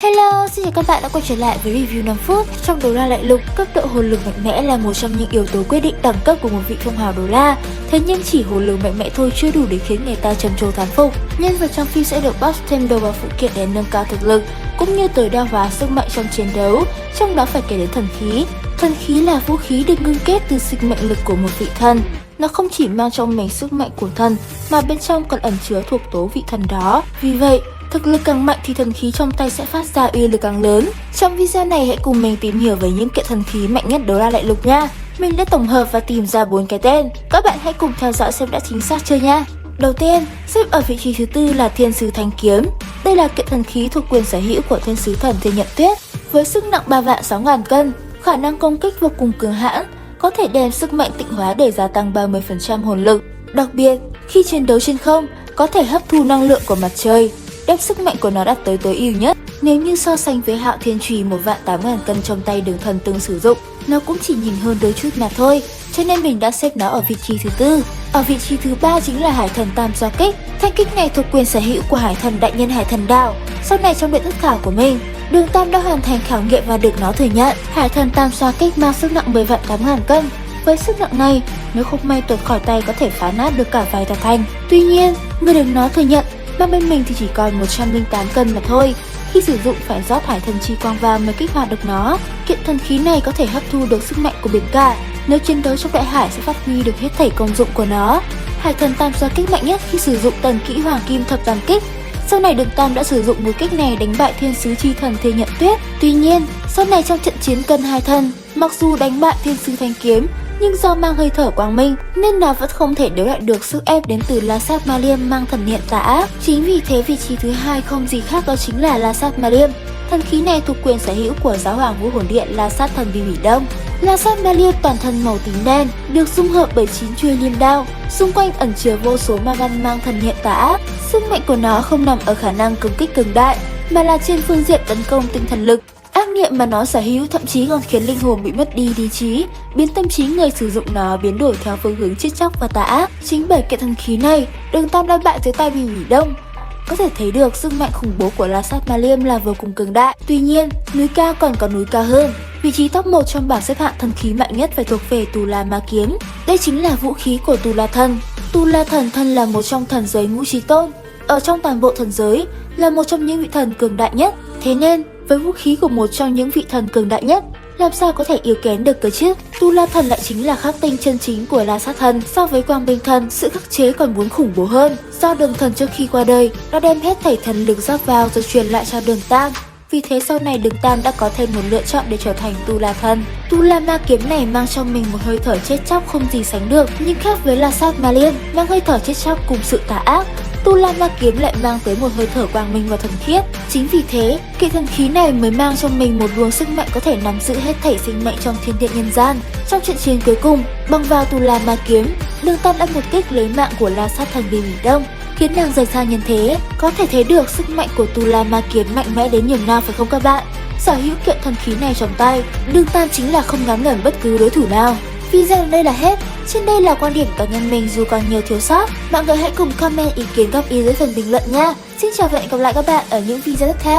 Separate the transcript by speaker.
Speaker 1: Hello, xin chào các bạn đã quay trở lại với review 5 phút. Trong Đấu La Đại Lục, cấp độ hồn lực mạnh mẽ là một trong những yếu tố quyết định đẳng cấp của một vị phong hào đấu la. Thế nhưng chỉ hồn lực mạnh mẽ thôi chưa đủ để khiến người ta trầm trồ thán phục. Nhân vật trong phim sẽ được buff thêm đồ và phụ kiện để nâng cao thực lực, cũng như tối đa hóa sức mạnh trong chiến đấu. Trong đó phải kể đến thần khí. Thần khí là vũ khí được ngưng kết từ sinh mệnh lực của một vị thần. Nó không chỉ mang trong mình sức mạnh của thần, mà bên trong còn ẩn chứa thuộc tố vị thần đó. Vì vậy, thực lực càng mạnh thì thần khí trong tay sẽ phát ra uy lực càng lớn. Trong video này hãy cùng mình tìm hiểu về những kiện thần khí mạnh nhất Đấu La Đại Lục nha. Mình đã tổng hợp và tìm ra 4 cái tên. Các bạn hãy cùng theo dõi xem đã chính xác chưa nha. Đầu tiên, xếp ở vị trí thứ tư là Thiên Sứ Thanh Kiếm. Đây là kiện thần khí thuộc quyền sở hữu của Thiên Sứ Thần Thiên Nhận Tuyết. Với sức nặng 3.600.000 cân, khả năng công kích vô cùng cường hãn, có thể đem sức mạnh tịnh hóa để gia tăng 30% hồn lực. Đặc biệt, khi chiến đấu trên không, có thể hấp thu năng lượng của mặt trời, đem sức mạnh của nó đạt tới tối ưu nhất. Nếu như so sánh với Hạo Thiên Chùy 1.800.000 cân trong tay Đường Thần từng sử dụng, nó cũng chỉ nhìn hơn đôi chút mà thôi, cho nên mình đã xếp nó ở vị trí thứ tư. Ở vị trí thứ ba chính là Hải Thần Tam Xoa Kích. Thanh kích này thuộc quyền sở hữu của Hải Thần Đại Nhân Hải Thần Đao. Sau này trong luyện thức khảo của mình, Đường Tam đã hoàn thành khảo nghiệm và được nó thừa nhận. Hải Thần Tam Xoa Kích mang sức nặng 10.800.000 cân. Với sức nặng này, nếu không may tuột khỏi tay có thể phá nát được cả vài tòa thành. Tuy nhiên, người được nó thừa nhận, mà bên mình thì chỉ còn 108 cân mà thôi. Khi sử dụng phải rót Hải Thần Chi Quang vào mới kích hoạt được nó. Kiện thần khí này có thể hấp thu được sức mạnh của biển cả. Nếu chiến đấu trong đại hải sẽ phát huy được hết thảy công dụng của nó. Hải Thần Tam Xoa Kích mạnh nhất khi sử dụng tần kỹ Hoàng Kim Thập Tam Kích. Sau này Đường Tam đã sử dụng một kích này đánh bại Thiên Sứ Chi Thần Thiên Nhận Tuyết. Tuy nhiên, sau này trong trận chiến Cân Hai Thần, mặc dù đánh bại Thiên Sứ Thanh Kiếm, nhưng do mang hơi thở quang minh nên nó vẫn không thể đấu lại được sức ép đến từ La Sát Ma Liêm mang thần niệm tà ác. Chính vì thế vị trí thứ hai không gì khác đó chính là La Sát Ma Liêm. Thần khí này thuộc quyền sở hữu của Giáo Hoàng Vũ Hồn Điện La Sát Thần Vi Bỉ Đông. La Sát Ma Liêm toàn thân màu tím đen, được dung hợp bởi 9 chuôi liêm đao, xung quanh ẩn chứa vô số ma văn mang thần niệm tà ác. Sức mạnh của nó không nằm ở khả năng công kích cường đại, mà là trên phương diện tấn công tinh thần lực. Ác niệm mà nó sở hữu thậm chí còn khiến linh hồn bị mất đi lý trí, biến tâm trí người sử dụng nó biến đổi theo phương hướng chết chóc và tà ác. Chính bởi kiện thần khí này, Đường Tam đã bại dưới tay Vi Bỉ Đông. Có thể thấy được sức mạnh khủng bố của La Sát Ma Liêm là vô cùng cường đại. Tuy nhiên, núi cao còn có núi cao hơn. Vị trí top 1 trong bảng xếp hạng thần khí mạnh nhất phải thuộc về Tù La Ma Kiếm. Đây chính là vũ khí của Tù La Thần. Tù La Thần thân là một trong thần giới ngũ chí tôn. Ở trong toàn bộ thần giới, là một trong những vị thần cường đại nhất. Thế nên, với vũ khí của một trong những vị thần cường đại nhất, làm sao có thể yếu kém được cơ chứ? Tu La Thần lại chính là khắc tinh chân chính của La Sát Thần. So với Quang Minh Thần, sự khắc chế còn muốn khủng bố hơn. Do Đường Thần trước khi qua đời đã đem hết thảy thần lực rót vào rồi truyền lại cho Đường Tam. Vì thế sau này Đường Tam đã có thêm một lựa chọn để trở thành Tu La Thần. Tu La Ma Kiếm này mang trong mình một hơi thở chết chóc không gì sánh được, nhưng khác với La Sát Ma Liêm mang hơi thở chết chóc cùng sự tà ác, Tu La Ma Kiếm lại mang tới một hơi thở quang minh và thuần khiết. Chính vì thế, kiện thần khí này mới mang trong mình một luồng sức mạnh có thể nắm giữ hết thảy sinh mệnh trong thiên địa nhân gian. Trong trận chiến cuối cùng, bằng vào Tu La Ma Kiếm, Đường Tam đã một kích lấy mạng của La Sát Thần Vi Bỉ Đông, khiến nàng rời xa nhân thế. Có thể thấy được sức mạnh của Tu La Ma Kiếm mạnh mẽ đến nhường nào phải không các bạn? Sở hữu kiện thần khí này trong tay, Đường Tam chính là không ngán ngẩm bất cứ đối thủ nào. Video đến đây là hết. Trên đây là quan điểm cá nhân mình dù còn nhiều thiếu sót. Mọi người hãy cùng comment ý kiến góp ý dưới phần bình luận nha. Xin chào và hẹn gặp lại các bạn ở những video tiếp theo.